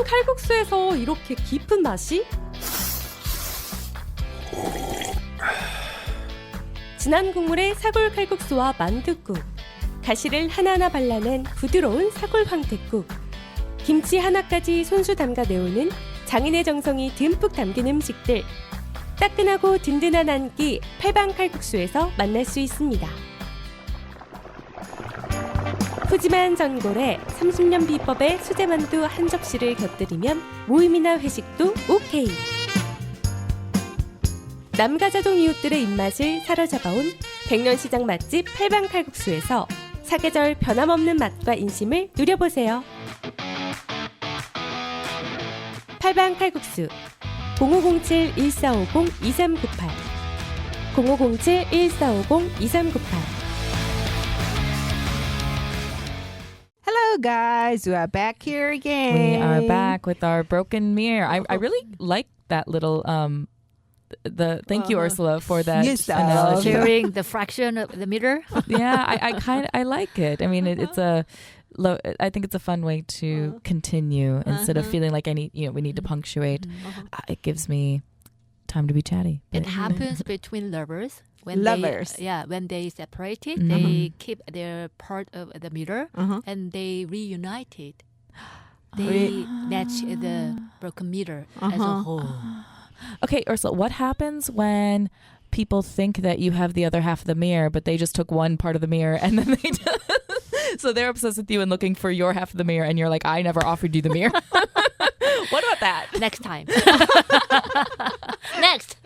칼국수에서 이렇게 깊은 맛이? 진한 국물의 사골 칼국수와 만둣국, 가시를 하나하나 발라낸 부드러운 사골 황태국, 김치 하나까지 손수 담가 내오는 장인의 정성이 듬뿍 담긴 음식들. 따끈하고 든든한 한 끼 팔방 칼국수에서 만날 수 있습니다. 푸짐한 전골에 30년 비법의 수제만두 한 접시를 곁들이면 모임이나 회식도 오케이. 남가자동 이웃들의 입맛을 사로잡아온 백년시장 맛집 팔방 칼국수에서 사계절 변함없는 맛과 인심을 누려보세요. 팔방 칼국수 0507-1450-2398 0507-1450-2398 Hello guys, we are back here again. We are back with our broken mirror. I really like that little thank you Ursula for that analogy. Sharing the fraction of the meter. Yeah, I like it. I mean I think it's a fun way to continue instead of feeling like we need to punctuate. It gives me time to be chatty. It happens between lovers. When they separated, they keep their part of the meter and they reunited. They match the broken meter as a whole. Okay, Ursula, what happens when people think that you have the other half of the mirror, but they just took one part of the mirror and then they just... So they're obsessed with you and looking for your half of the mirror, and you're like, I never offered you the mirror. What about that? Next time. Next.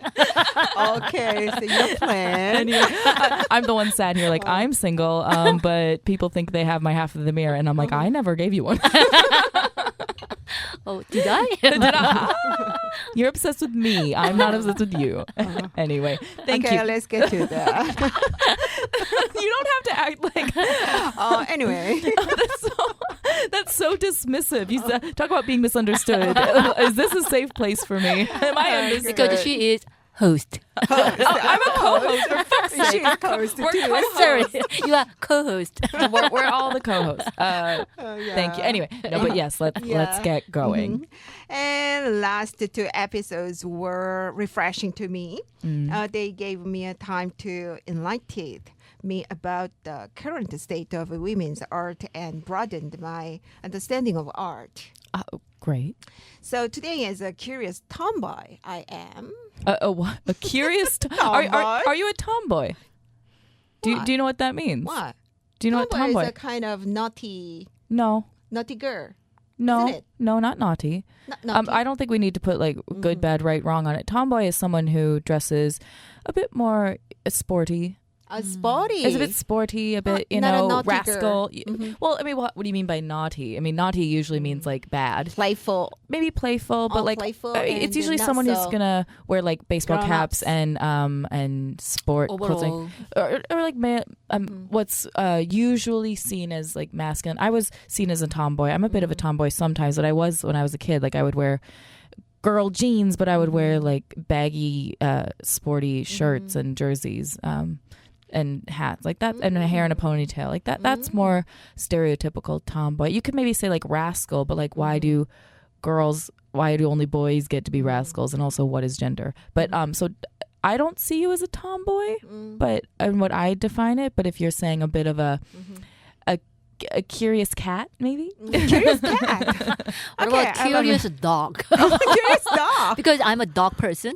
Okay, so your plan. I'm the one sad here, like, I'm single, but people think they have my half of the mirror, and I'm like, I never gave you one. Oh, did I? Did I? You're obsessed with me. I'm not obsessed with you. Anyway, thank you. Okay, let's get to that. You don't have to act like... Anyway. That's so dismissive. You talk about being misunderstood. Is this a safe place for me? Am I understood? Because she is host. I'm a co-host. For fuck's sake. She's host too. Sorry, you are co-host. We're all the co-hosts. Thank you. Anyway, but yes, let's get going. And last two episodes were refreshing to me. They gave me a time to enlighten me about the current state of women's art and broadened my understanding of art. Great. So today, as a curious tomboy, I am. A curious tomboy? Are you a tomboy? Do you know what that means? What? Do you know what tomboy is? A kind of naughty girl. No, isn't it? No, not naughty. Naughty. I don't think we need to put like good, bad, right, wrong on it. Tomboy is someone who dresses a bit more sporty. Sporty. It's a bit sporty, a bit, rascal. Well, I mean, what do you mean by naughty? I mean, naughty usually means like bad. Playful. Maybe playful, but like playful it's usually someone who's gonna wear like baseball caps and sport clothing, or like what's usually seen as like masculine. I was seen as a tomboy. I'm a bit of a tomboy sometimes, but I was when I was a kid. Like I would wear girl jeans, but I would wear like baggy, sporty shirts and jerseys. And hats like that, and a hair in a ponytail like that. That's more stereotypical tomboy. You could maybe say like rascal, but like why do only boys get to be rascals, and also what is gender? But so I don't see you as a tomboy, but and what I define it. But if you're saying a bit of a curious cat, maybe. Curious cat. What about curious dog? Curious dog. Because I'm a dog person.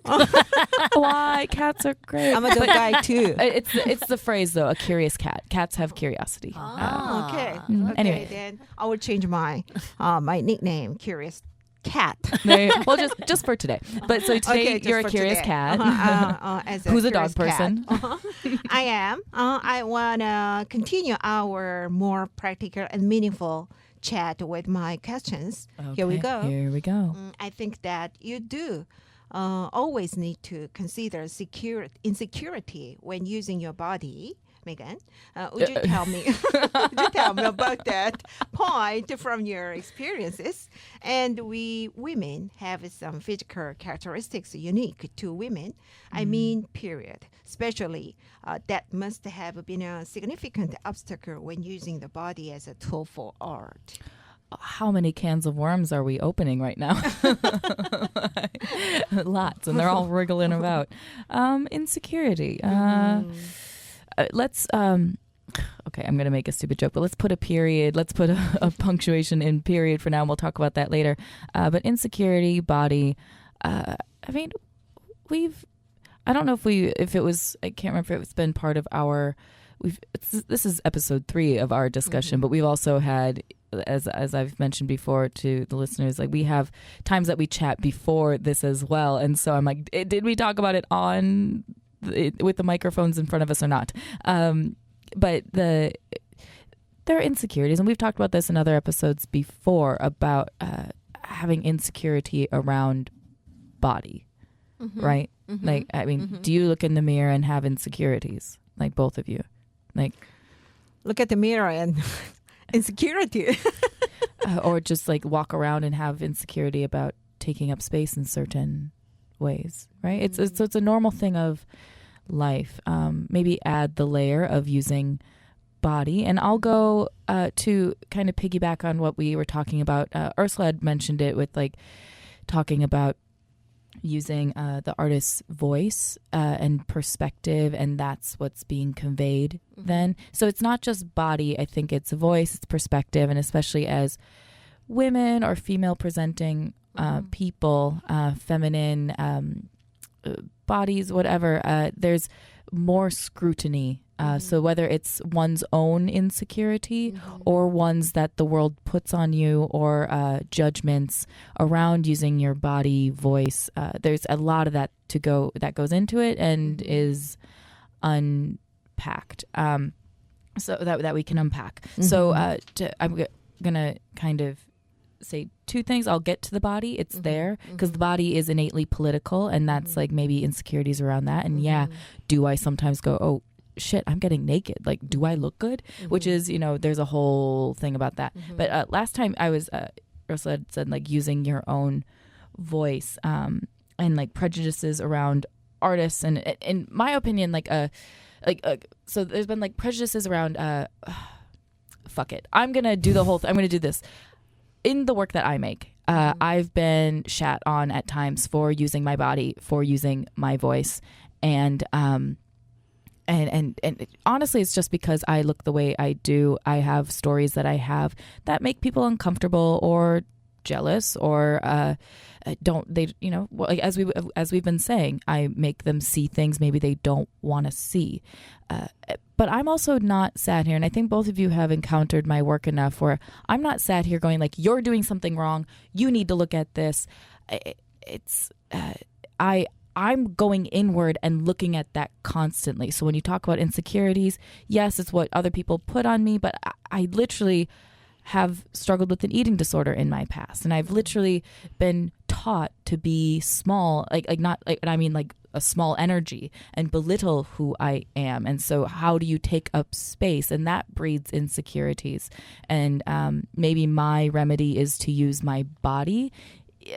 Why? Cats are great. I'm a dog guy too. It's the phrase though. A curious cat. Cats have curiosity. Okay. Anyway, then I will change my nickname. Curious cat. Well, just for today. But so today you're a curious cat. Who's a dog person? I am. I want to continue our more practical and meaningful chat with my questions. Okay, Here we go. Here we go. I think that you do always need to consider insecurity when using your body. Megan, would you tell me about that point from your experiences? And we women have some physical characteristics unique to women. I mean, period. Especially that must have been a significant obstacle when using the body as a tool for art. how many cans of worms are we opening right now? Lots, and they're all wriggling about. Insecurity. Let's okay, I'm going to make a stupid joke, but let's put a period. Let's put a punctuation in period for now, and we'll talk about that later. But insecurity, body. I mean, I don't know if it was, I can't remember if it's been part of our, this is episode 3 of our discussion, but we've also had, as I've mentioned before to the listeners, like we have times that we chat before this as well. And so I'm like, did we talk about it with the microphones in front of us or not? But there are insecurities, and we've talked about this in other episodes before about having insecurity around body, right? Like, I mean, do you look in the mirror and have insecurities? Like both of you, like look at the mirror and insecurity, or just like walk around and have insecurity about taking up space in certain ways, right? It's a normal thing of life. Maybe add the layer of using body, and I'll go to kind of piggyback on what we were talking about. Ursula had mentioned it with like talking about using the artist's voice and perspective, and that's what's being conveyed then. So it's not just body. I think it's voice, it's perspective, and especially as women or female presenting people, feminine bodies, whatever, there's more scrutiny. So whether it's one's own insecurity or ones that the world puts on you, or judgments around using your body, voice, there's a lot of that that goes into it and is unpacked. So that we can unpack. So I'm gonna kind of say 2 things. I'll get to the body. It's there because the body is innately political, and that's like maybe insecurities around that. And do I sometimes go, oh shit, I'm getting naked. Like, do I look good? Which is, there's a whole thing about that. But last time I was, Ursula had said like using your own voice and like prejudices around artists. And in my opinion, so there's been like prejudices around, fuck it. I'm going to do the whole thing. I'm going to do this. In the work that I make, I've been shat on at times for using my body, for using my voice. And honestly, it's just because I look the way I do. I have stories that I have that make people uncomfortable or jealous, or like as we've been saying, I make them see things maybe they don't want to see. But I'm also not sat here, and I think both of you have encountered my work enough where I'm not sat here going like, you're doing something wrong, you need to look at this. I'm going inward and looking at that constantly. So when you talk about insecurities, yes, it's what other people put on me, but I literally have struggled with an eating disorder in my past, and I've literally been taught to be small, I mean a small energy, and belittle who I am. And so how do you take up space? And that breeds insecurities. And maybe my remedy is to use my body,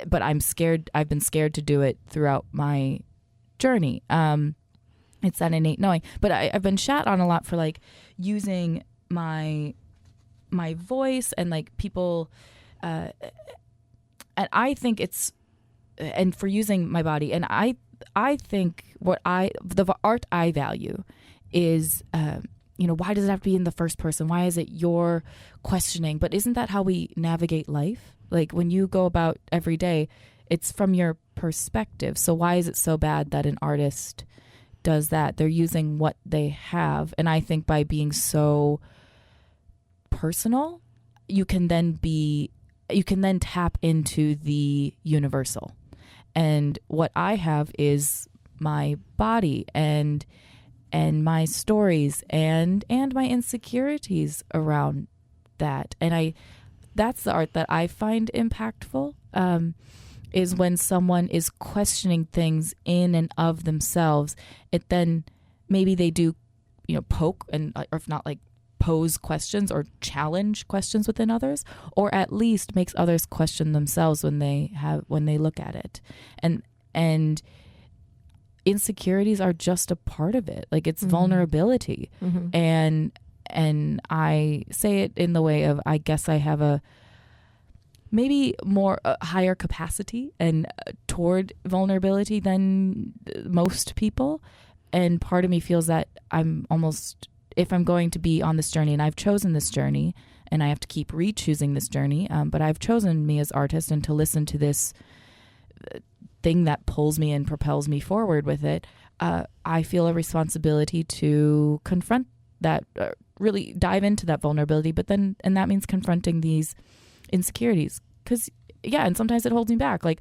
but I'm scared. I've been scared to do it throughout my journey. It's that innate knowing. But I've been shat on a lot for like using my voice and like people, and I think and for using my body. And I think the art I value is, why does it have to be in the first person? Why is it your questioning? But isn't that how we navigate life? Like when you go about every day, it's from your perspective. So why is it so bad that an artist does that? They're using what they have. And I think by being so personal, you can then tap into the universal. And what I have is my body and my stories and my insecurities around that. And that's the art that I find impactful, is when someone is questioning things in and of themselves. It then maybe they do, poke and, or if not like pose questions or challenge questions within others, or at least makes others question themselves when they look at it. And insecurities are just a part of it. Like it's vulnerability. And I say it in the way of, I guess I have maybe more higher capacity and toward vulnerability than most people. And part of me feels that I'm almost, if I'm going to be on this journey, and I've chosen this journey, and I have to keep re-choosing this journey, but I've chosen me as artist and to listen to this thing that pulls me and propels me forward with it, I feel a responsibility to confront that, really dive into that vulnerability, and that means confronting these insecurities. Because, and sometimes it holds me back. Like,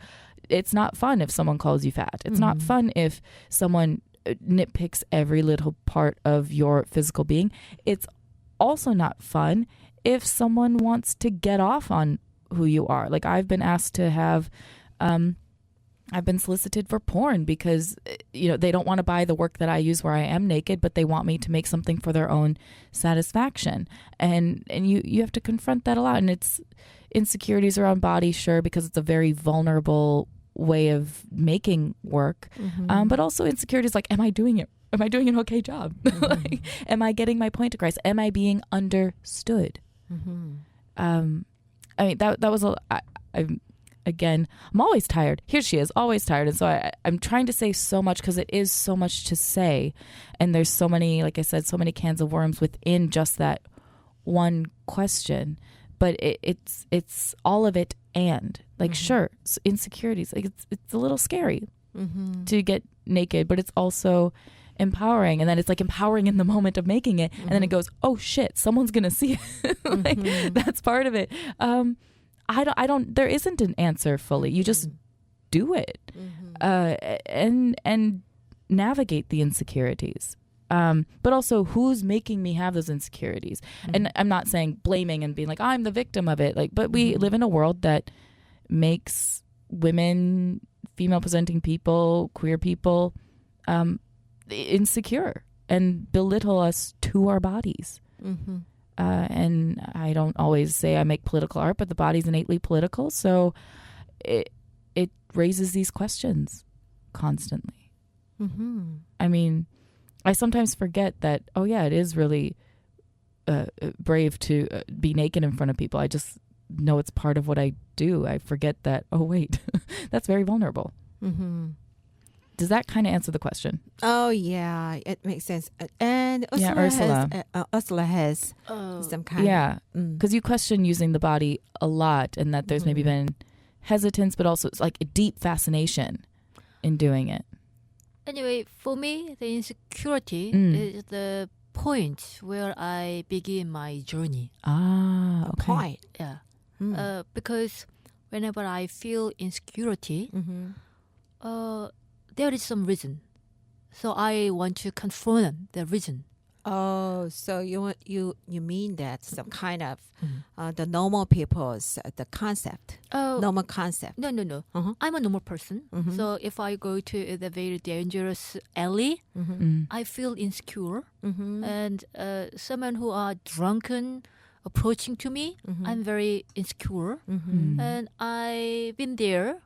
it's not fun if someone calls you fat. It's not fun if someone nitpicks every little part of your physical being. It's also not fun if someone wants to get off on who you are. Like, I've been asked to have, I've been solicited for porn because, they don't want to buy the work that I use where I am naked, but they want me to make something for their own satisfaction. And you have to confront that a lot. And it's insecurities around body, sure, because it's a very vulnerable way of making work. But also insecurities like, am I doing it? Am I doing an okay job? Like, am I getting my point across? Am I being understood? I mean, that was Again, I'm always tired. Here she is, always tired. And so I'm trying to say so much because it is so much to say. And there's so many, like I said, so many cans of worms within just that one question. But it's all of it. And like, sure, insecurities, like it's a little scary to get naked, but it's also empowering. And then it's like empowering in the moment of making it. And then it goes, oh shit, someone's going to see it. Like, that's part of it. I don't, there isn't an answer fully. You just do it, and navigate the insecurities. But also who's making me have those insecurities? And I'm not saying blaming and being like, I'm the victim of it. Like, but we live in a world that makes women, female presenting people, queer people, insecure and belittle us to our bodies. And I don't always say I make political art, but the body's innately political. So it raises these questions constantly. I mean, I sometimes forget that, oh yeah, it is really brave to be naked in front of people. I just know it's part of what I do. I forget that, oh wait, that's very vulnerable. Does that kind of answer the question? Oh yeah, it makes sense. And Ursula has some kind. Yeah, because you question using the body a lot, and that there's maybe been hesitance, but also it's like a deep fascination in doing it. Anyway, for me, the insecurity is the point where I begin my journey. Ah, okay. Point. Yeah, because whenever I feel insecurity, there is some reason. So I want to confront the reason. Oh, so you mean that some kind of the normal people's the concept, normal concept? No. I'm a normal person. So if I go to the very dangerous alley, I feel insecure. And someone who are drunken approaching to me, I'm very insecure. And I've been there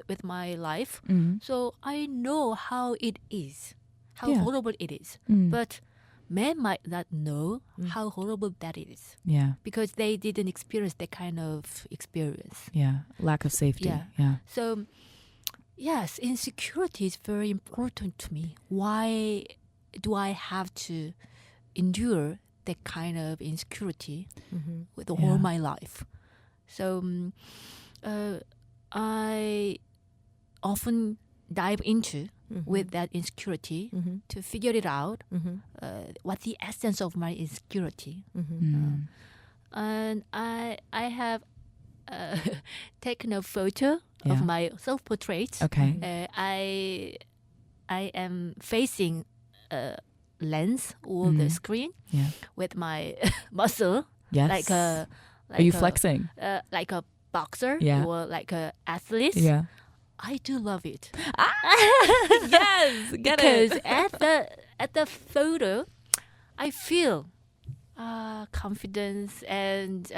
with my life. So I know how it is. How horrible it is. But men might not know how horrible that is. Yeah. Because they didn't experience that kind of experience. Yeah. Lack of safety. Yeah. So, yes, insecurity is very important to me. Why do I have to endure that kind of insecurity with all my life? So, I often dive into with that insecurity to figure it out, what the essence of my insecurity. And I have taken a photo of my self-portrait. Okay. I am facing a lens or the screen with my muscle. Yes. Like Are you flexing? Like a boxer or like a athlete. Yeah. I do love it. Yes, get because it. at the photo, I feel confidence and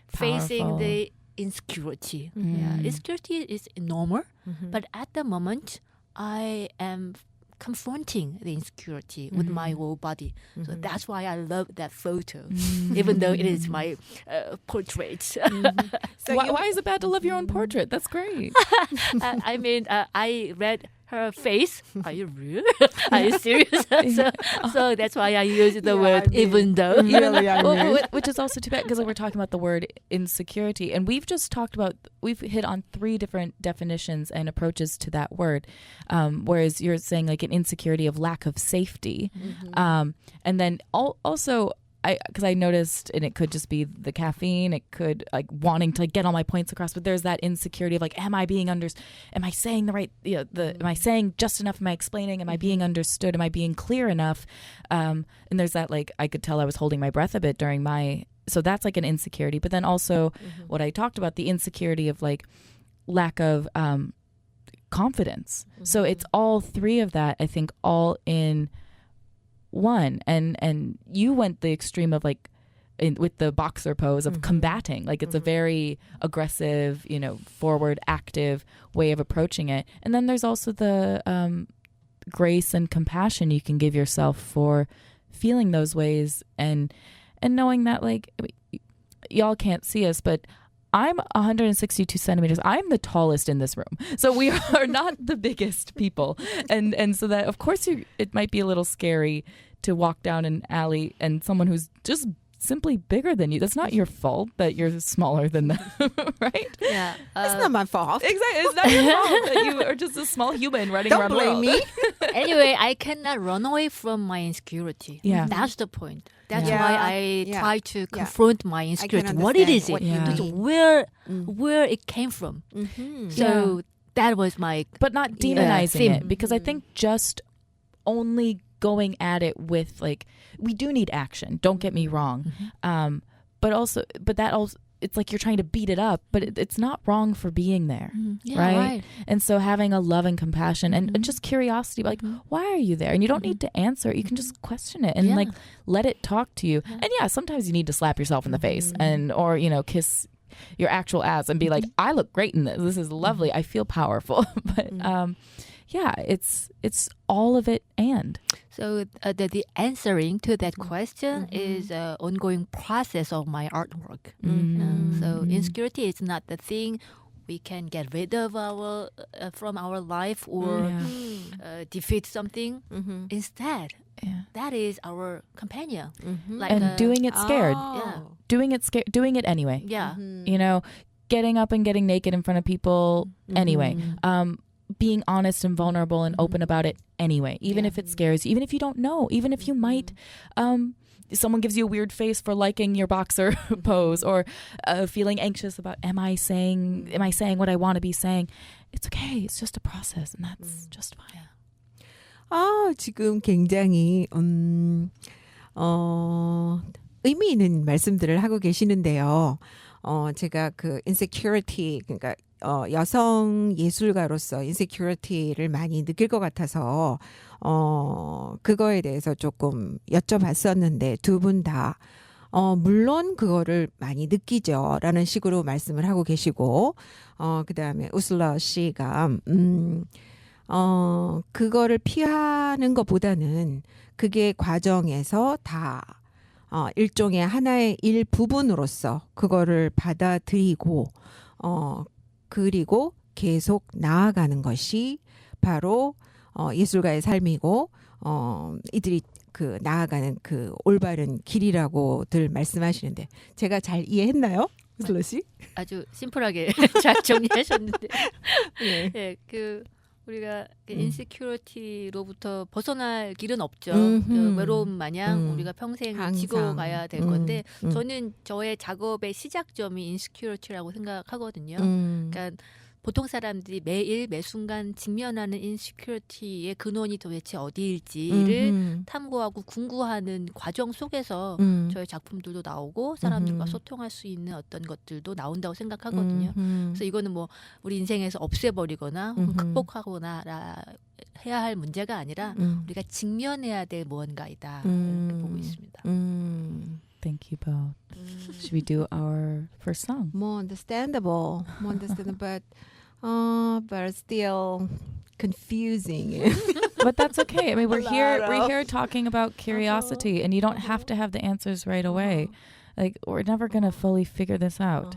facing the insecurity. Yeah, insecurity is normal, but at the moment, I am confronting the insecurity with my whole body. So that's why I love that photo, even though it is my portrait. So why is it bad to love your own portrait? That's great. I mean, I read her face. Are you real? Are you serious? So that's why I use the word even though. Which is also too bad because we're talking about the word insecurity, and we've hit on 3 different definitions and approaches to that word, whereas you're saying like an insecurity of lack of safety, and then also. Because I noticed, and it could just be the caffeine, it could like wanting to get all my points across, but there's that insecurity of like, am I saying the right, am I saying just enough? Am I explaining? Am I being understood? Am I being clear enough? And there's that like, I could tell I was holding my breath a bit during so that's like an insecurity. But then also what I talked about, the insecurity of like lack of confidence. So it's all 3 of that, I think, all in one, and you went the extreme of like with the boxer pose of combating, like it's a very aggressive, forward active way of approaching it. And then there's also the grace and compassion you can give yourself for feeling those ways, and knowing that like y'all can't see us, but I'm 162 centimeters. I'm the tallest in this room. So we are not the biggest people. And so that, of course, it might be a little scary to walk down an alley and someone who's just simply bigger than you. That's not your fault that you're smaller than them, right? Yeah. It's not my fault. Exactly. It's not your fault that you are just a small human running around the world. Don't blame me. Anyway, I cannot run away from my insecurity. Yeah. That's the point. That's Yeah. why I try to confront my insecurity. What it is, where it came from. So that was my but not demonizing it, because I think just only going at it with like, we do need action, don't get me wrong, but that also, it's like you're trying to beat it up, but it's not wrong for being there, right? And so having a love and compassion and just curiosity, like, why are you there? And you don't need to answer it. You can just question it and like let it talk to you. And sometimes you need to slap yourself in the face or kiss your actual ass and be like, I look great in this. This is lovely. I feel powerful. But it's all of it. And so the answering to that question is an ongoing process of my artwork. So insecurity is not the thing we can get rid of from our life or defeat something. Instead, that is our companion. Like doing it scared. Doing it anyway. Getting up and getting naked in front of people anyway. Being honest and vulnerable and open about it anyway, even if it scares you, even if you don't know, even if you might, someone gives you a weird face for liking your boxer pose or feeling anxious about, am I saying what I want to be saying? It's okay. It's just a process, and that's just fine. 지금 굉장히 의미 있는 말씀들을 하고 계시는데요. 제가 그 insecurity, 그러니까 여성 예술가로서 insecurity를 많이 느낄 것 같아서 그거에 대해서 조금 여쭤봤었는데 두 분 다 물론 그거를 많이 느끼죠 라는 식으로 말씀을 하고 계시고 그다음에 우슬러 씨가 그거를 피하는 것보다는 그게 과정에서 다 일종의 하나의 일부분으로서 그거를 받아들이고 그리고 계속 나아가는 것이 바로 예술가의 삶이고 이들이 그 나아가는 그 올바른 길이라고들 말씀하시는데 제가 잘 이해했나요? 슬로 씨? 아주 심플하게 잘 정리하셨는데 그 우리가 인시큐리티로부터 벗어날 길은 없죠. 그 외로움 마냥 우리가 평생 항상. 지고 가야 될 건데 저는 저의 작업의 시작점이 인시큐리티라고 생각하거든요. 그러니까 보통 사람들이 매일 매순간 직면하는 인시큐리티의 근원이 도대체 어디일지를 탐구하고 궁구하는 과정 속에서 저의 작품들도 나오고 사람들과 소통할 수 있는 어떤 것들도 나온다고 생각하거든요. 그래서 이거는 뭐 우리 인생에서 없애버리거나 극복하거나 해야 할 문제가 아니라 우리가 직면해야 될 무언가이다 이렇게 보고 있습니다. Thank you both. Should we do our first song? More understandable, but still confusing. but that's okay. I mean, we're here talking about curiosity, and you don't have to have the answers right away. Like, we're never gonna fully figure this out.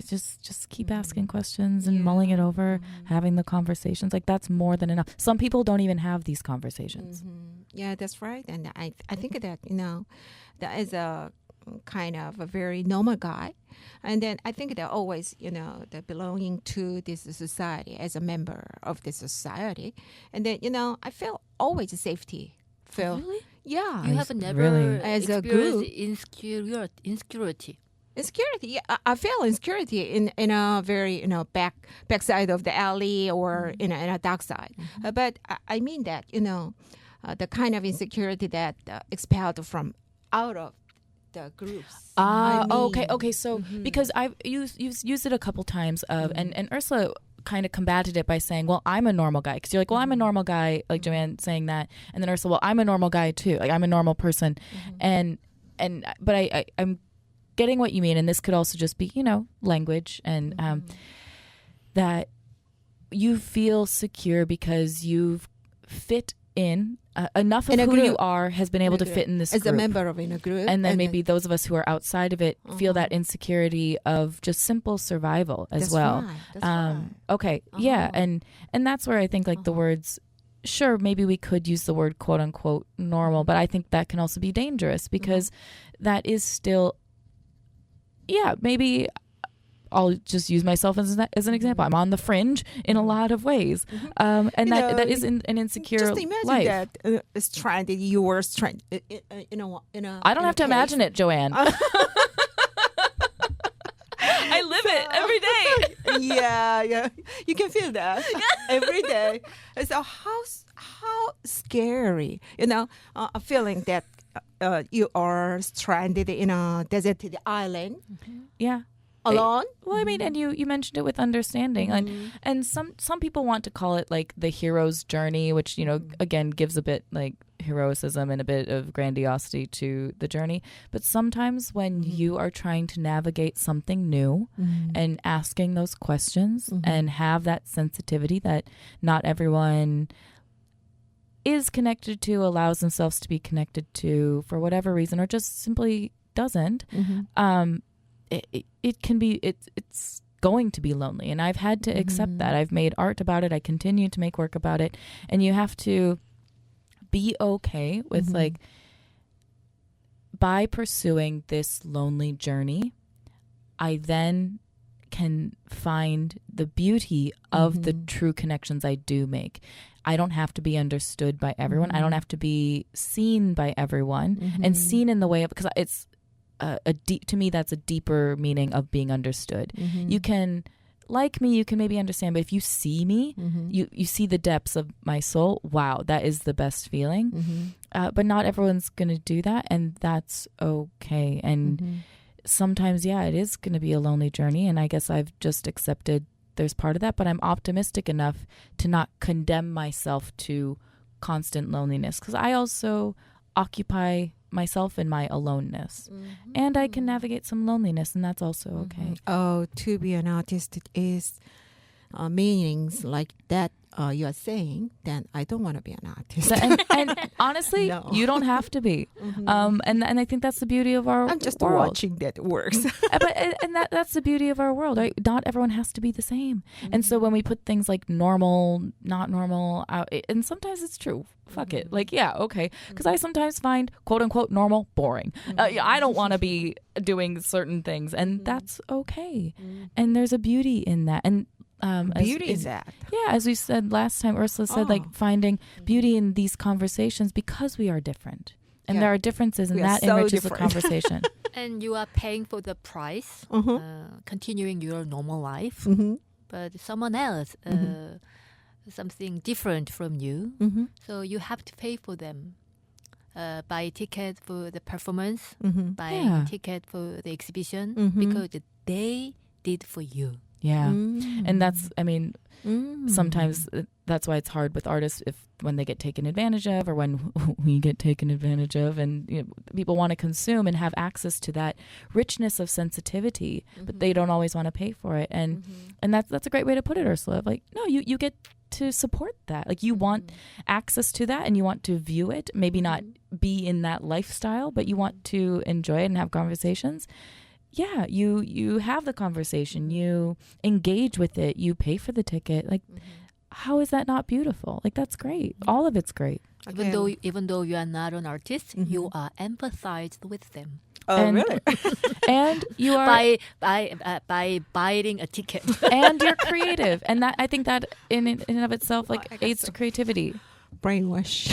Just keep asking questions and mulling it over, having the conversations. Like, that's more than enough. Some people don't even have these conversations. Yeah, that's right. And I think that, that is a kind of a very normal guy. And then I think that always, the belonging to this society as a member of this society. And then, I feel always safety. Really? Yeah. You have never really? As a group. experienced insecurity. Insecurity, yeah, I feel insecurity in a very backside of the alley or in a dark side. But I mean that the kind of insecurity that expelled from out of the groups. Okay. So because I've used it a couple times and Ursula kind of combated it by saying, well, I'm a normal guy, because you're like, well, I'm a normal guy, like Joanne saying that, and then Ursula, well, I'm a normal guy too, like I'm a normal person, but I'm getting what you mean, and this could also just be, language, and that you feel secure because you've fit in enough of who you are has been able to fit in this as group. a member of in a group, and then maybe those of us who are outside of it feel that insecurity of just simple survival as well. Right. That's right. Okay, yeah, and that's where I think like the words. Sure, maybe we could use the word quote unquote normal, but I think that can also be dangerous because that is still. Yeah, maybe I'll just use myself as an example. I'm on the fringe in a lot of ways, and that is an insecure just imagine life. That stranded, you were stranded I don't have to imagine it, Joanne. I live it every day. Yeah, you can feel that every day. So how scary, a feeling that you are stranded in a deserted island. Yeah. Alone? Well, I mean, and you mentioned it with understanding, and some people want to call it like the hero's journey, which again gives a bit like heroism and a bit of grandiosity to the journey. But sometimes when you are trying to navigate something new and asking those questions and have that sensitivity that not everyone is connected to, allows themselves to be connected to for whatever reason, or just simply doesn't. It can be, it's going to be lonely, and I've had to accept that. I've made art about it. I continue to make work about it, and you have to be okay with like, by pursuing this lonely journey, I then can find the beauty of the true connections I do make. I don't have to be understood by everyone. I don't have to be seen by everyone and seen in the way of, because it's to me, that's a deeper meaning of being understood. You can like me, you can maybe understand, but if you see me, you see the depths of my soul. Wow, that is the best feeling. But not everyone's going to do that, and that's okay. And sometimes, it is going to be a lonely journey, and I guess I've just accepted there's part of that, but I'm optimistic enough to not condemn myself to constant loneliness, because I also occupy myself in my aloneness, and I can navigate some loneliness, and that's also okay. Oh, to be an artist is meanings like that you are saying, then I don't want to be an artist. And honestly, no. You don't have to be. And I think that's the beauty of our world. I'm just watching that works. That's the beauty of our world, right? Not everyone has to be the same. And so when we put things like normal, not normal out, and sometimes it's true. Fuck it. Like, yeah, okay. Because I sometimes find quote unquote normal boring. I don't want to be doing certain things, and that's okay. And there's a beauty in that. And beauty is that. Yeah, as we said last time, Ursula said, like finding beauty in these conversations because we are different. And there are differences, and that enriches the conversation. And you are paying for the price, continuing your normal life. But someone else, something different from you. So you have to pay for them. Buy ticket for the performance, buy ticket for the exhibition, because they did for you. Yeah. And that's, I mean, sometimes that's why it's hard with artists when they get taken advantage of, or when we get taken advantage of, and people want to consume and have access to that richness of sensitivity, but they don't always want to pay for it. And that's a great way to put it, Ursula. Like, no, you get to support that. Like you want access to that and you want to view it, maybe not be in that lifestyle, but you want to enjoy it and have conversations. Yeah, you have the conversation, you engage with it, you pay for the ticket. Like how is that not beautiful? Like that's great. All of it's great. Even though you are not an artist, you are empathized with them. Oh, and, really? And you are by buying a ticket. and you're creative, and that I think that in and of itself aids to creativity. Brainwash.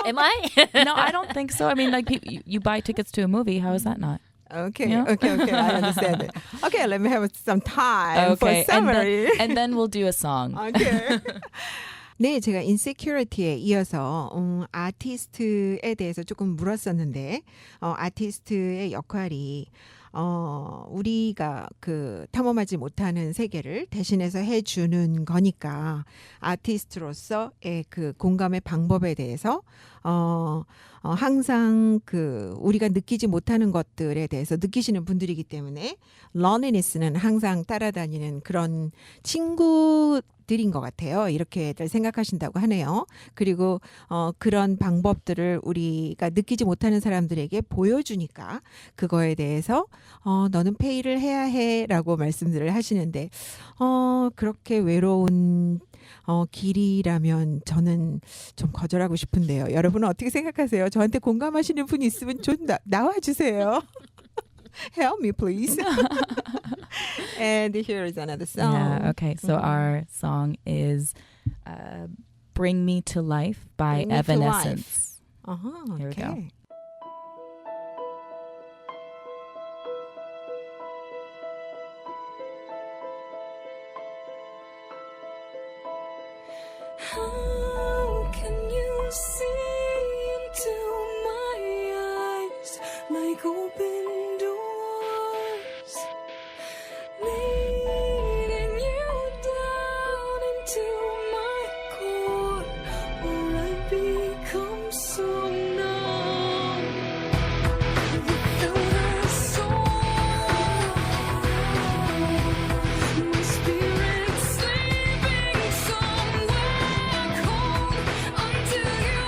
Am I? No, I don't think so. I mean, like you buy tickets to a movie. How is that not? Okay, Yeah. okay, I understand it. Okay, let me have some time for summary. and then we'll do a song. Okay. 네, 제가 인세큐리티에 이어서 아티스트에 대해서 조금 물었었는데 아티스트의 역할이 우리가 그 탐험하지 못하는 세계를 대신해서 해주는 거니까 아티스트로서의 그 공감의 방법에 대해서 항상 그 우리가 느끼지 못하는 것들에 대해서 느끼시는 분들이기 때문에 loneliness는 항상 따라다니는 그런 친구들인 것 같아요. 이렇게들 생각하신다고 하네요. 그리고 그런 방법들을 우리가 느끼지 못하는 사람들에게 보여주니까 그거에 대해서 너는 페이를 해야 해라고 말씀들을 하시는데 그렇게 외로운 길이라면 저는 좀 거절하고 싶은데요. 여러분은 어떻게 생각하세요? 저한테 공감하시는 분이 있으면 좀 나와주세요. Help me, please. And here is another song. Yeah, okay. So our song is Bring Me to Life by Bring Me to Evanescence. Uh-huh, Here we go. okay. How can you see into my eyes like open doors, leading you down into my core, where I become so numb without a soul. My spirit's sleeping somewhere cold until you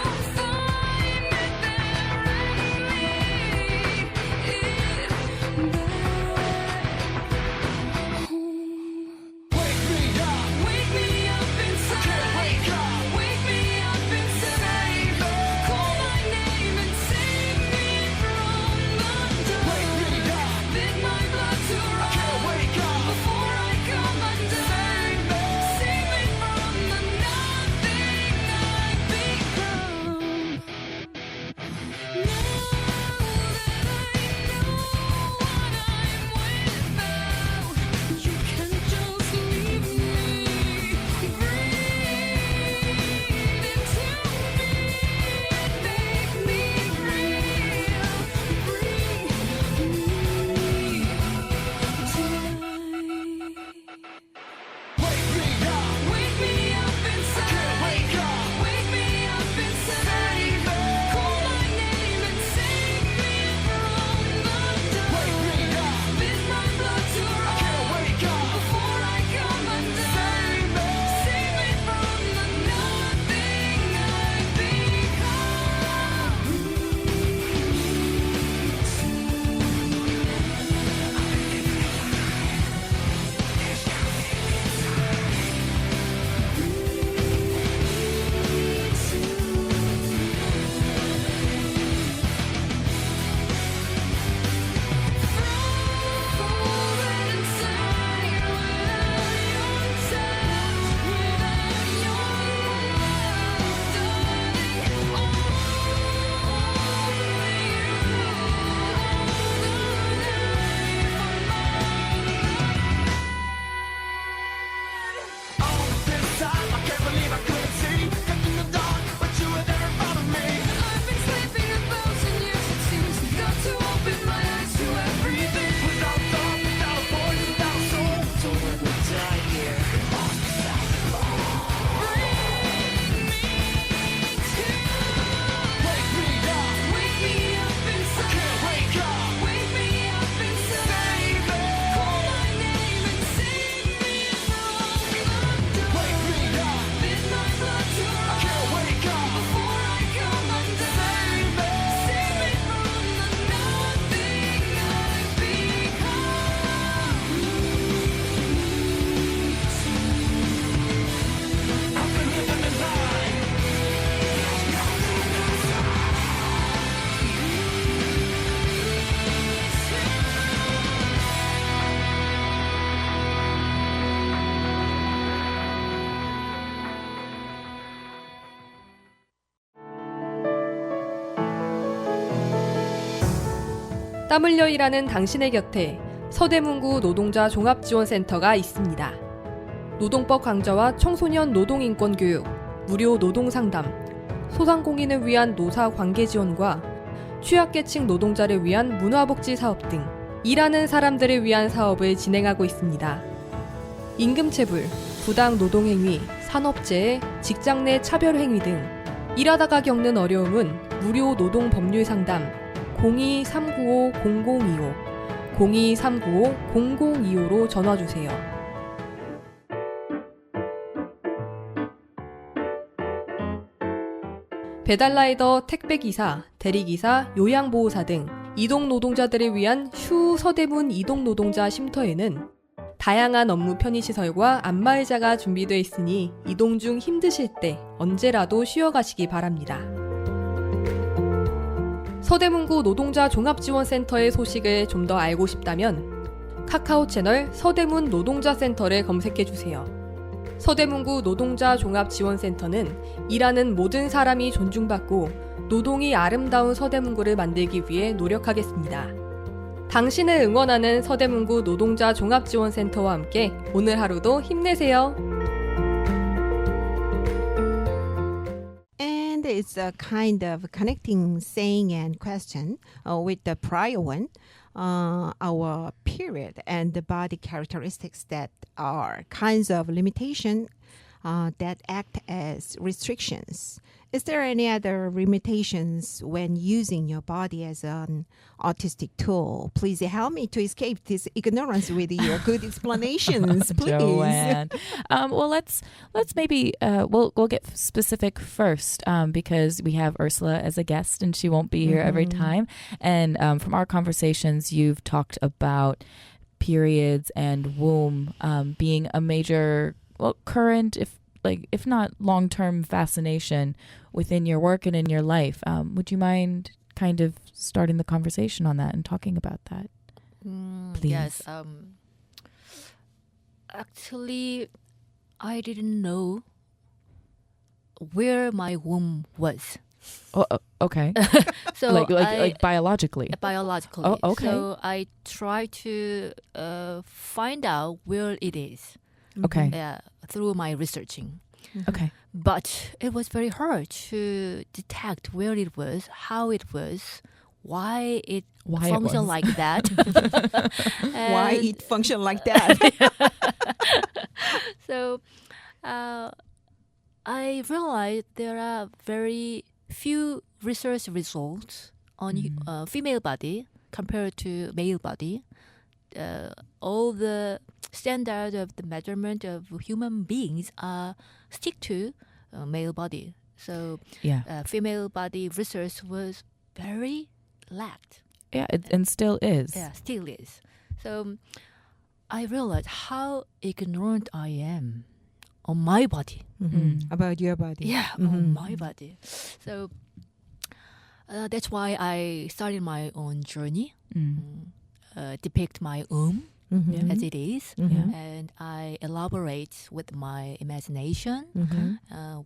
땀 흘려 일하는 당신의 곁에 서대문구 노동자 종합지원센터가 있습니다. 노동법 강좌와 청소년 노동인권 교육, 무료 노동상담, 소상공인을 위한 노사 관계 지원과 취약계층 노동자를 위한 문화복지 사업 등 일하는 사람들을 위한 사업을 진행하고 있습니다. 임금체불, 부당 노동행위, 산업재해, 직장 내 차별행위 등 일하다가 겪는 어려움은 무료 노동법률 상담 02-395-0025, 02-395-0025로 전화주세요. 배달라이더, 택배기사, 대리기사, 요양보호사 등 이동노동자들을 위한 슈 서대문 이동노동자 쉼터에는 다양한 업무 편의시설과 안마의자가 준비되어 있으니 이동 중 힘드실 때 언제라도 쉬어가시기 바랍니다. 서대문구 노동자 종합지원센터의 소식을 좀 더 알고 싶다면 카카오 채널 서대문 노동자센터를 검색해주세요. 서대문구 노동자 종합지원센터는 일하는 모든 사람이 존중받고 노동이 아름다운 서대문구를 만들기 위해 노력하겠습니다. 당신을 응원하는 서대문구 노동자 종합지원센터와 함께 오늘 하루도 힘내세요. And it's a kind of connecting saying and question with the prior one. Our period and the body characteristics that are kinds of limitation that act as restrictions. Is there any other limitations when using your body as an artistic tool? Please help me to escape this ignorance with your good explanations, please. Joanne. Well, let's maybe we'll get specific first because we have Ursula as a guest and she won't be here every time. And from our conversations, you've talked about periods and womb being a major, current, if not long-term fascination within your work and in your life. Would you mind kind of starting the conversation on that and talking about that? Please. Yes. Actually, I didn't know where my womb was. Oh, okay. So like biologically. Biologically. Oh, okay. So I try to find out where it is. Okay. Through my researching. Okay. But it was very hard to detect where it was, how it was, why it functioned like that. Why it functioned like that? So I realized there are very few research results on female body compared to male body. All the standard of the measurement of human beings stick to male body. So female body research was very lacked. Yeah, and still is. Yeah, still is. So I realized how ignorant I am on my body. About your body. Yeah, on my body. So that's why I started my own journey. Depict my as it is, and I elaborate with my imagination,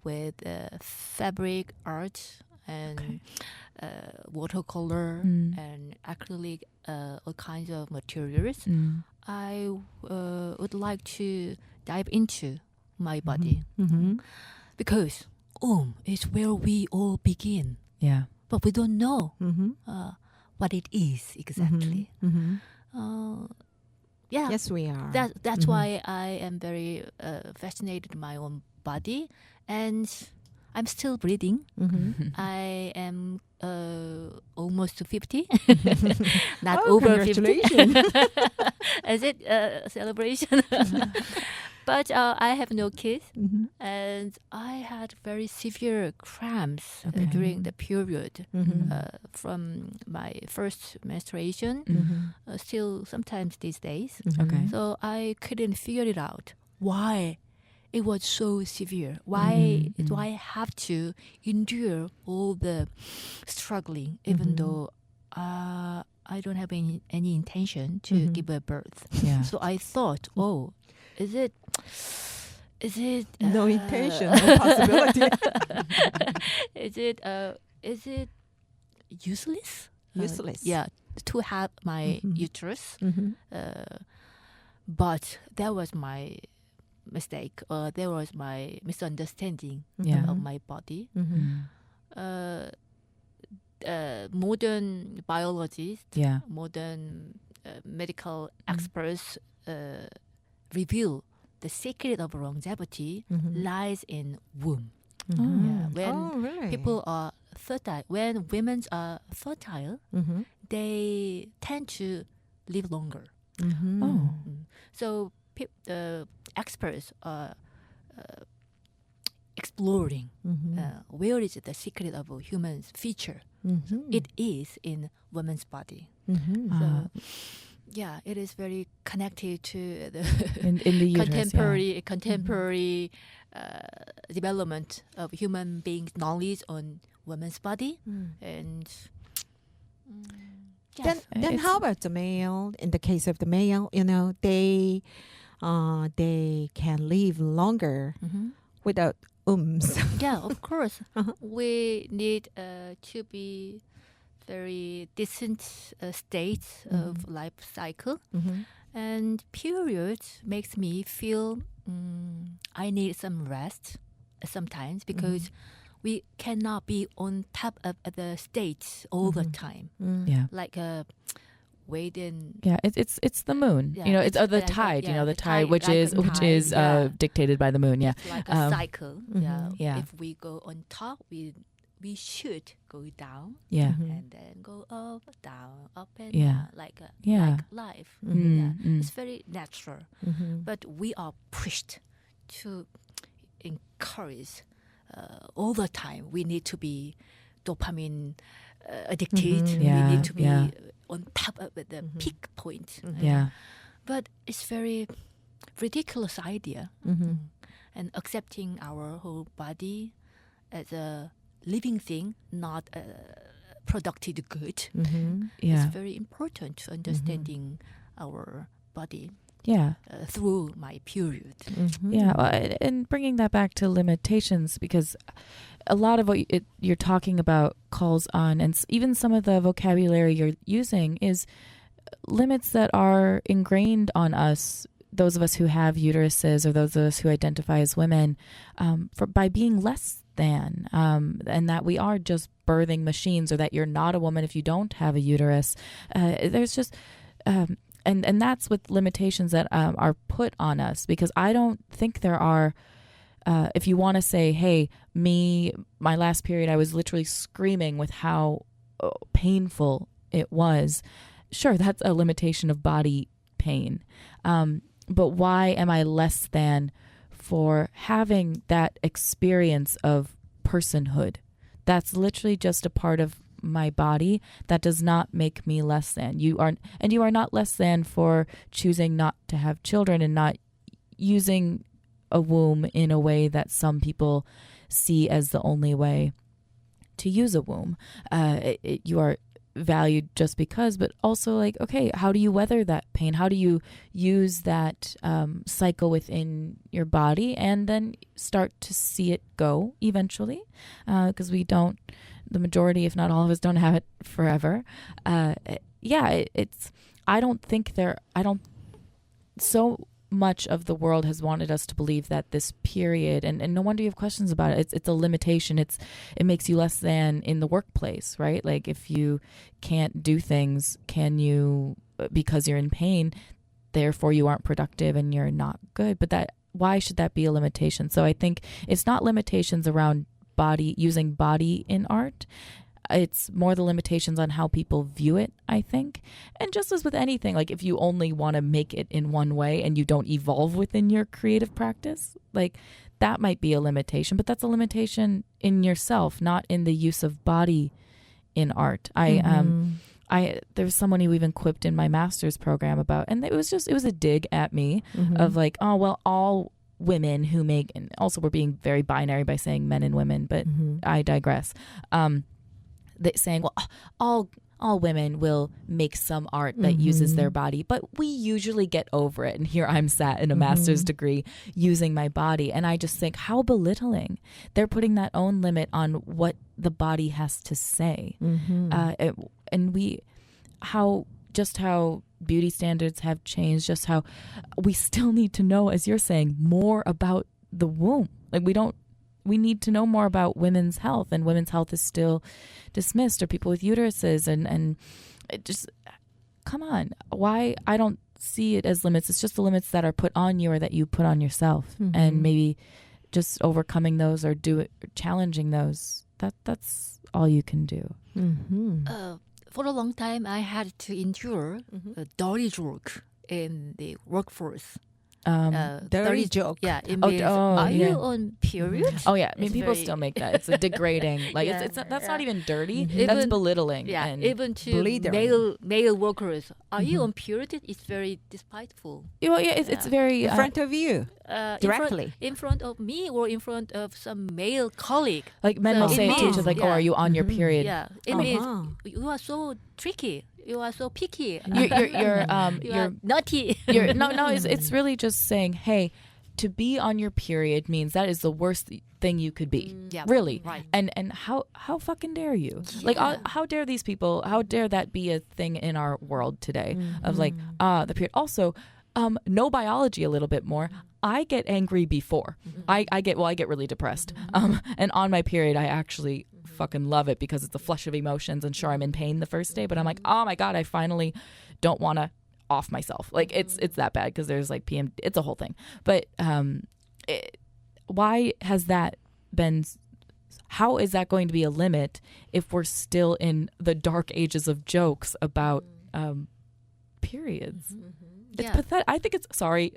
with fabric art and watercolor and acrylic, all kinds of materials. I would like to dive into my body because is where we all begin. Yeah, but we don't know what it is exactly. Yes, we are. That's why I am very fascinated with my own body, and I'm still breathing. I am almost 50, not over 50. Congratulations. Is it a celebration? But I have no kids, and I had very severe cramps during the period from my first menstruation, still sometimes these days. So I couldn't figure it out why it was so severe. Why do I have to endure all the struggling, even though I don't have any intention to give a birth? Yeah. So I thought, is it no intention, no possibility. Is it useless? Useless. To have my uterus. But that was my mistake, or there was my misunderstanding of my body. Modern biologists, modern medical experts reveal the secret of longevity lies in womb. When really? people are fertile, when women are fertile, they tend to live longer. So experts are exploring where is the secret of a human's future. It is in woman's body. So, it is very connected to the, in the uterus, contemporary development of human beings' knowledge on women's body. And then how about the male? In the case of the male, they can live longer without Yeah, of course. We need to be very decent states of life cycle. And periods makes me feel I need some rest sometimes, because we cannot be on top of the states all the time. Like waiting. Yeah, it's the moon. Yeah, it's the tide. The tide, which is dictated by the moon. Yeah, it's like a cycle. Yeah. If we go on top, we should go down. Yeah. And then go up, down, up and Yeah. down, like life. It's very natural. But we are pushed to encourage all the time. We need to be dopamine addicted. We need to be on top of the peak point. But it's very ridiculous idea. And accepting our whole body as a living thing, not a productive good, is very important to understanding our body. Through my period. And bringing that back to limitations, because a lot of what you're talking about calls on, and even some of the vocabulary you're using is limits that are ingrained on us, those of us who have uteruses or those of us who identify as women, by being less than, and that we are just birthing machines, or that you're not a woman if you don't have a uterus. There's just... And that's with limitations that are put on us, because I don't think there are, if you want to say, hey, my last period, I was literally screaming with how painful it was. Sure, that's a limitation of body pain. But why am I less than for having that experience of personhood? That's literally just a part of my body. That does not make me less than. You are not less than for choosing not to have children and not using a womb in a way that some people see as the only way to use a womb. You are valued just because, but also like, okay, how do you weather that pain? How do you use that cycle within your body and then start to see it go eventually? Because the majority, if not all of us, don't have it forever. So much of the world has wanted us to believe that this period, and no wonder you have questions about it, it's a limitation. It makes you less than in the workplace, right? Like if you can't do things, because you're in pain, therefore you aren't productive and you're not good. But why should that be a limitation? So I think it's not limitations around using body in art. It's more the limitations on how people view it, I think. And just as with anything, like if you only want to make it in one way and you don't evolve within your creative practice, like that might be a limitation, but that's a limitation in yourself, not in the use of body in art. There was someone who even quipped in my master's program about, and it was a dig at me of like, oh, well, all women who make, and also we're being very binary by saying men and women, but I digress. Saying, well, all women will make some art that uses their body, but we usually get over it. And here I'm sat in a master's degree using my body. And I just think how belittling. They're putting that own limit on what the body has to say. How beauty standards have changed, just how we still need to know, as you're saying, more about the womb. Like we need to know more about women's health, and women's health is still dismissed, or people with uteruses, and it just, come on. Why? I don't see it as limits. It's just the limits that are put on you or that you put on yourself, and maybe just overcoming those or challenging those. That's all you can do. For a long time, I had to endure a dirty joke in the workforce. Dirty joke. Yeah. It means, are you on period? Oh yeah, I mean It's people very- still make that. It's a degrading. Like Yeah. that's not even dirty. Even- That's belittling. Yeah, and even to Bleeder. male workers. Are you on period? It's very despiteful. well, yeah, it's very In front of you. Directly. In front of me or in front of some male colleague. like men So will it say it to each means- other, like, "Oh, yeah. are you on your period?" Yeah, it means you are so tricky. You are so picky. You're You are naughty. no, it's really just saying, hey, to be on your period means that is the worst thing you could be. Yeah, Really. right. And how fucking dare you? Like, how dare these people, how dare that be a thing in our world today of like, the period. Also, know biology a little bit more. I get angry before. I get really depressed. And on my period, I actually fucking love it because it's a flush of emotions, and sure, I'm in pain the first day, but I'm like, oh my God, I finally don't want to off myself. Like it's that bad because there's like PM, it's a whole thing. But why has that been, how is that going to be a limit if we're still in the dark ages of jokes about periods? It's Yeah. pathetic. I think it's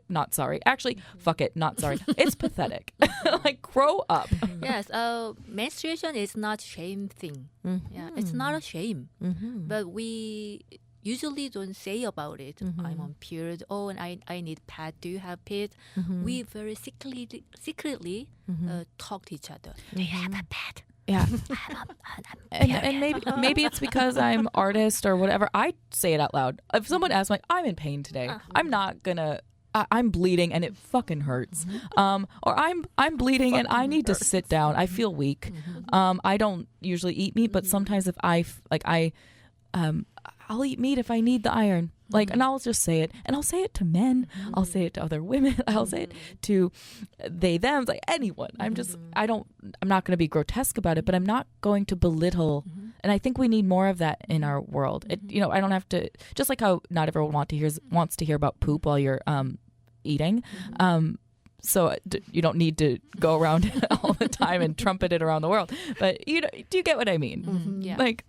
not sorry. Actually, fuck it, not sorry. It's pathetic. Like, grow up. Yes, menstruation is not shame thing. Yeah, it's not a shame, but we usually don't say about it. I'm on period. Oh, and I need pad. Do you have pad? We very secretly talk to each other. Do you have a pad? Yeah. I'm And maybe it's because I'm artist or whatever. I say it out loud. If someone asks me, like, I'm in pain today, I'm not gonna. I'm bleeding and it fucking hurts. Or I'm bleeding and I need to sit down. I feel weak. I don't usually eat meat, but sometimes if I'll eat meat if I need the iron. Like, and I'll just say it, and I'll say it to men. I'll say it to other women. I'll say it to they, them, like anyone. I'm not going to be grotesque about it, but I'm not going to belittle. And I think we need more of that in our world. I don't have to, just like how not everyone wants to hear about poop while you're eating. So you don't need to go around all the time and trumpet it around the world. But do you get what I mean? Yeah. Like,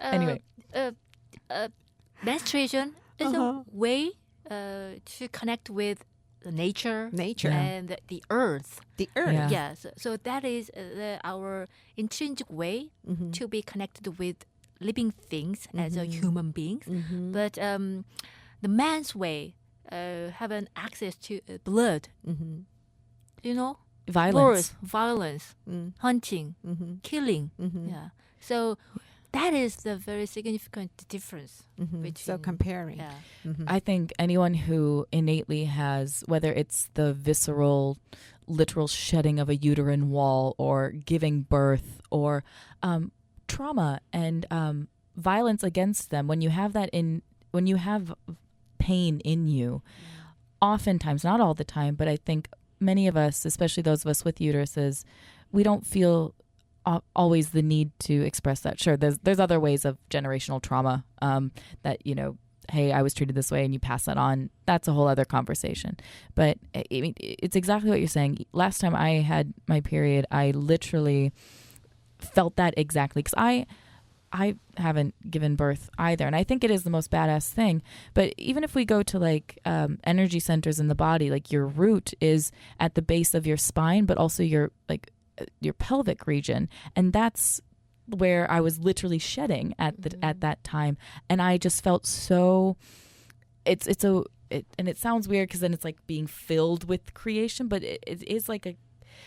anyway. Menstruation is a way to connect with nature and the earth. The earth. Yeah. Yes, so that is our intrinsic way to be connected with living things as a human beings. But the man's way have an access to blood. You know, Violence. wars, violence, hunting, killing. Yeah, so that is the very significant difference between. So comparing. Yeah. I think anyone who innately has, whether it's the visceral, literal shedding of a uterine wall or giving birth or trauma and violence against them, when you have pain in you, oftentimes, not all the time, but I think many of us, especially those of us with uteruses, we don't feel always the need to express that. Sure, there's other ways of generational trauma that, hey, I was treated this way and you pass that on. That's a whole other conversation. But I mean, it's exactly what you're saying. Last time I had my period, I literally felt that exactly because I haven't given birth either. And I think it is the most badass thing. But even if we go to like energy centers in the body, like your root is at the base of your spine, but also your pelvic region. And that's where I was literally shedding at that time. And I just felt so, and it sounds weird because then it's like being filled with creation, but it is like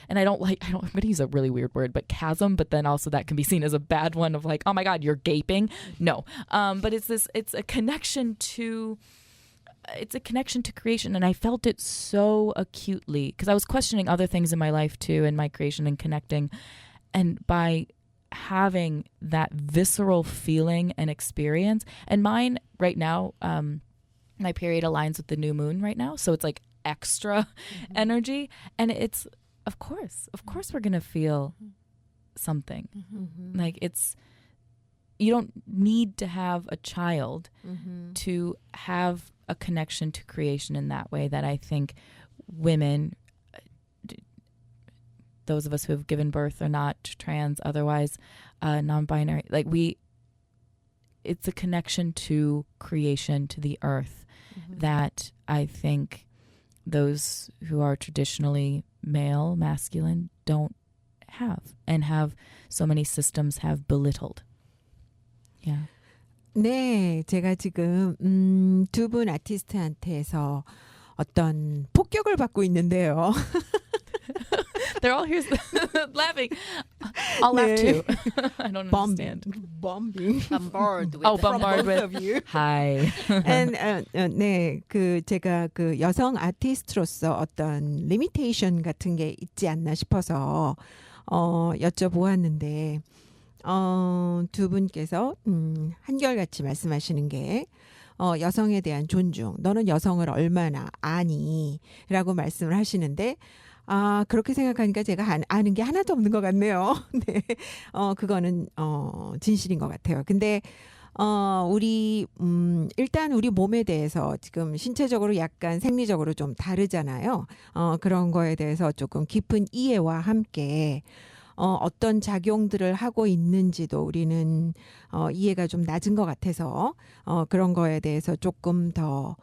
and I'm going to use a really weird word, but chasm, but then also that can be seen as a bad one of like, oh my God, you're gaping. No. But it's a connection to creation, and I felt it so acutely because I was questioning other things in my life too, in my creation and connecting, and by having that visceral feeling and experience, and mine right now, my period aligns with the new moon right now, so it's like extra energy, and it's of course we're gonna feel something. Like you don't need to have a child to have a connection to creation in that way that I think women, those of us who have given birth or not, trans, otherwise non-binary, like it's a connection to creation, to the earth, that I think those who are traditionally male, masculine, don't have, and have so many systems have belittled. Yeah. 네, 제가 지금 두 분 아티스트한테서 어떤 폭격을 받고 있는데요. They're all here laughing. I'll laugh too. I don't understand. Bombing. Bombard with bombard with. of you. Hi. And 네, 제가 여성 아티스트로서 어떤 리미테이션 같은 게 있지 않나 싶어서 여쭤보았는데 두 분께서 한결같이 말씀하시는 게 여성에 대한 존중, 너는 여성을 얼마나 아니? 라고 말씀을 하시는데 그렇게 생각하니까 제가 아는 게 하나도 없는 것 같네요. 네, 그거는 진실인 것 같아요. 근데 일단 우리 몸에 대해서 지금 신체적으로 약간 생리적으로 좀 다르잖아요. 그런 거에 대해서 조금 깊은 이해와 함께 어떤 작용들을 하고 있는지도 우리는 이해가 좀 낮은 것 같아서 그런 거에 대해서 조금 더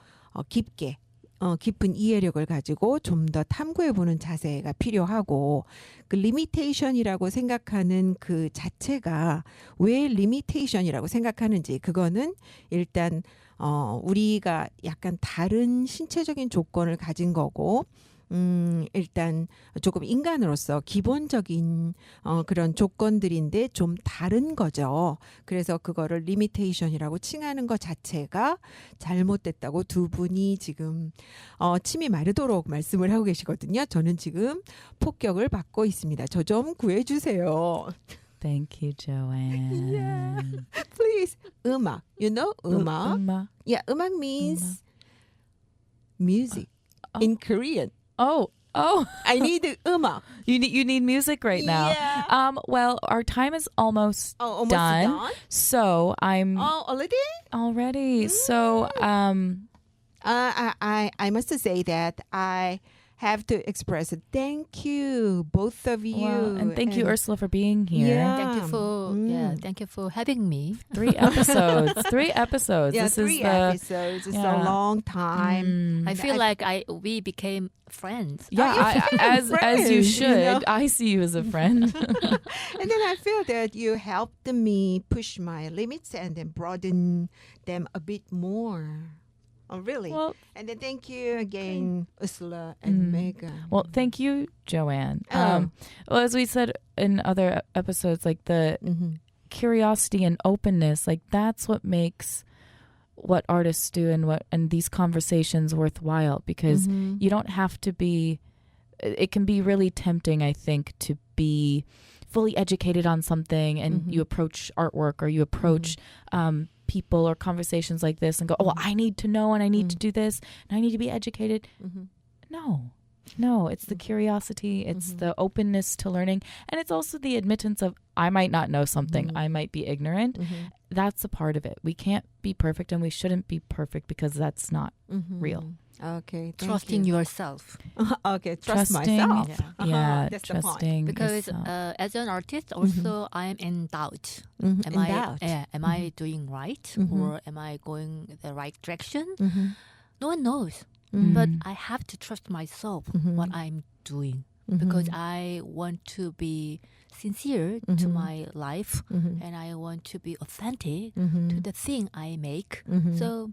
깊은 이해력을 가지고 좀 더 탐구해보는 자세가 필요하고, 그 리미테이션이라고 생각하는 그 자체가 왜 리미테이션이라고 생각하는지, 그거는 일단 우리가 약간 다른 신체적인 조건을 가진 거고, 일단 조금 인간으로서 기본적인 그런 조건들인데 좀 다른 거죠. 그래서 그거를 리미테이션이라고 칭하는 것 자체가 잘못됐다고 두 분이 지금 침이 마르도록 말씀을 하고 계시거든요. 저는 지금 폭격을 받고 있습니다. 저 좀 구해주세요. Thank you, Joanne. Yeah. Please. 음악. You know 음악? 음악. Yeah, 음악 means music in Korean. Oh. I need 음악. You need music right now. Yeah. Well, our time is almost done. So I'm already. So I must say that I have to express a thank you, both of you. Wow. And thank you, Ursula, for being here. Yeah. Thank you for having me. 3 episodes. 3 episodes. Yeah, this 3 is episodes. It's a long time. I feel like we became friends. Yeah, as you should. You know? I see you as a friend. And then I feel that you helped me push my limits and then broaden them a bit more. Oh, really? Well, and then thank you again, Ursula and Megan. Well, thank you, Joanne. Well, as we said in other episodes, like the curiosity and openness, like that's what makes what artists do and these conversations worthwhile, because you don't have to be, it can be really tempting, I think, to be fully educated on something and you approach artwork or you approach people or conversations like this and go, oh, I need to know and I need to do this and I need to be educated. No, it's the curiosity, it's the openness to learning, and it's also the admittance of I might not know something, I might be ignorant. That's a part of it. We can't be perfect and we shouldn't be perfect because that's not real. Okay, trusting yourself. Okay, trust myself. Yeah, that's trusting. Because as an artist, also I am in doubt. Am I doing right, or am I going the right direction? No one knows, but I have to trust myself what I'm doing, because I want to be sincere to my life, and I want to be authentic to the thing I make. So.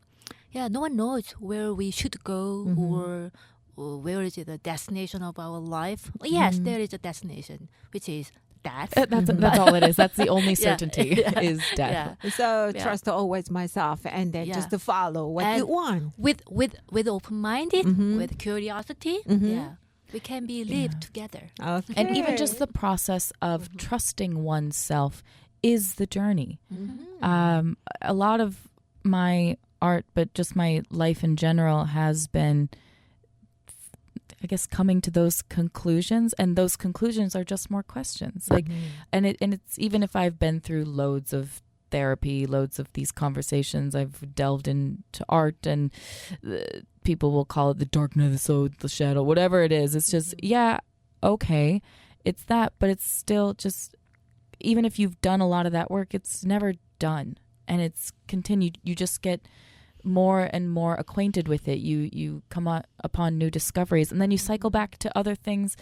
Yeah, no one knows where we should go or where is the destination of our life? Yes, there is a destination, which is death. That's all it is. That's the only certainty is death. Yeah. So trust always myself, and then just to follow what you want. With open-minded, with curiosity, we can be live together. Okay. And even just the process of trusting oneself is the journey. A lot of my art, but just my life in general, has been, I guess, coming to those conclusions, and those conclusions are just more questions. Like, and it's even if I've been through loads of therapy, loads of these conversations, I've delved into art, and people will call it the dark night of the soul, the shadow, whatever it is. It's just, okay, it's that, but it's still just, even if you've done a lot of that work, it's never done, and it's continued. You just get more and more acquainted with it. You come upon new discoveries, and then you cycle back to other things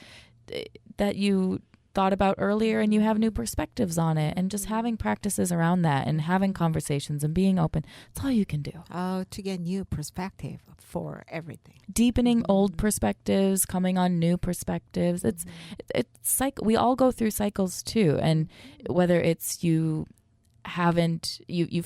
that you thought about earlier, and you have new perspectives on it. And just having practices around that, and having conversations, and being open, that's all you can do. To get new perspective for everything. Deepening old perspectives, coming on new perspectives. It's we all go through cycles too, and whether it's you've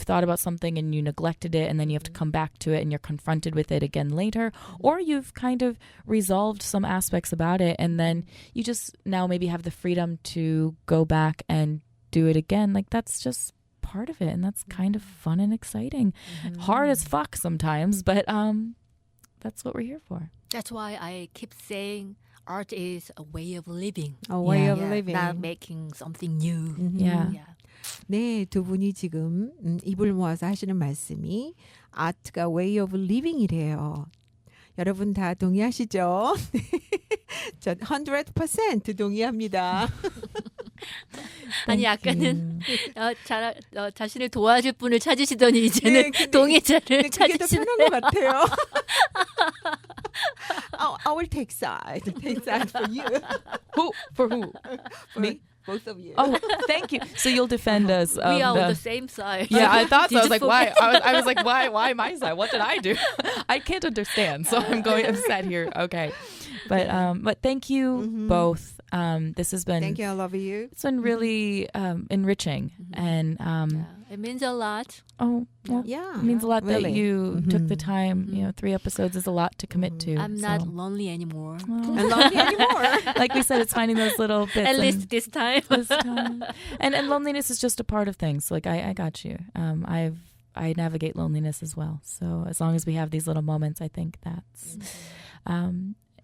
thought about something and you neglected it, and then you have to come back to it and you're confronted with it again later, or you've kind of resolved some aspects about it, and then you just now maybe have the freedom to go back and do it again. Like, that's just part of it, and that's kind of fun and exciting. Hard as fuck sometimes, but that's what we're here for. That's why I keep saying art is a way of living. A way of living. Not making something new. Yeah. 네, 두 분이 지금 입을 모아서 하시는 말씀이 아트가 way of living이래요. 여러분 다 동의하시죠? 저 100% 동의합니다. 아니 아까는 자신을 도와줄 분을 찾으시더니 이제는 동의자를 그게 더 찾으시는 편한 것 같아요. I will take side for you. Who? For who? Me? Both of you. Oh, thank you. So you'll defend us. We are on the same side. Yeah, I thought so. I was like, why? forget? I was like, why my side? What did I do? I can't understand. So I'm sat here. Okay. But thank you both. This has been. Thank you. I love you. It's been really enriching, and It means a lot. oh, well, Yeah. it means a lot really. that you took the time. 3 episodes is a lot to commit to. I'm not so. lonely anymore. I love you anymore. Like we said, it's finding those little bits. At and least this time. this time. And loneliness is just a part of things. Like I got you. I navigate loneliness as well. So as long as we have these little moments, I think that's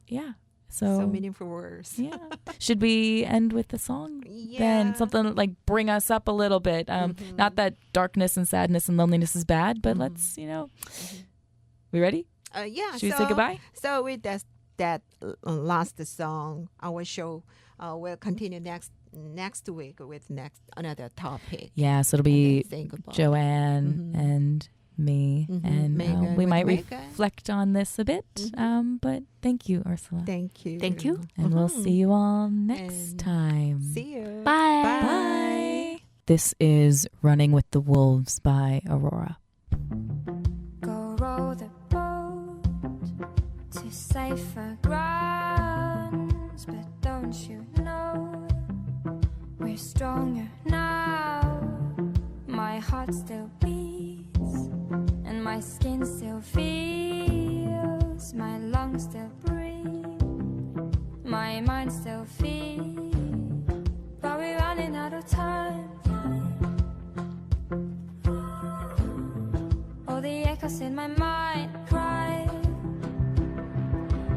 yeah. So meaningful words. Yeah. Should we end with the song? Yeah. Then something like bring us up a little bit. Not that darkness and sadness and loneliness is bad, but let's, we ready? Yeah. Should we say goodbye? So with that last song, our show will continue next week with another topic. Yeah, so it'll And be then saying goodbye. Joanne and me, and Megan we with might Megan. reflect on this a bit. But thank you, Ursula. Thank you. Thank you. And we'll see you all next And time. See you. Bye. Bye. This is Running with the Wolves by Aurora. Go row the boat to safer grounds, but don't you know we're stronger now? My heart still beats and my skin still feels, my lungs still breathe, my mind still feels, but we're running out of time. All the echoes in my mind cry,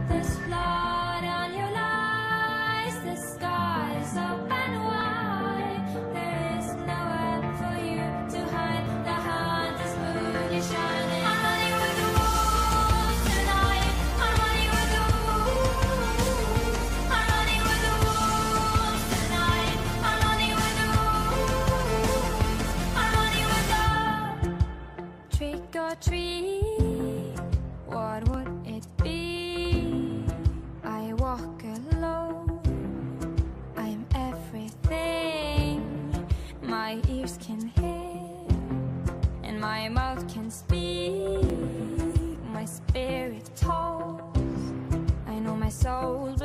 there's blood on your lies, the sky is open wide, there is nowhere for you to hide, the hunt is moon is shining. I'm running with the wolves tonight, I'm running with the wolves, I'm running with the wolves tonight, I'm running with the wolves, I'm running with the trick or treat, what would it be? I walk alone, I'm everything my ears can hear and my mouth can speak, my spirit talks, I soul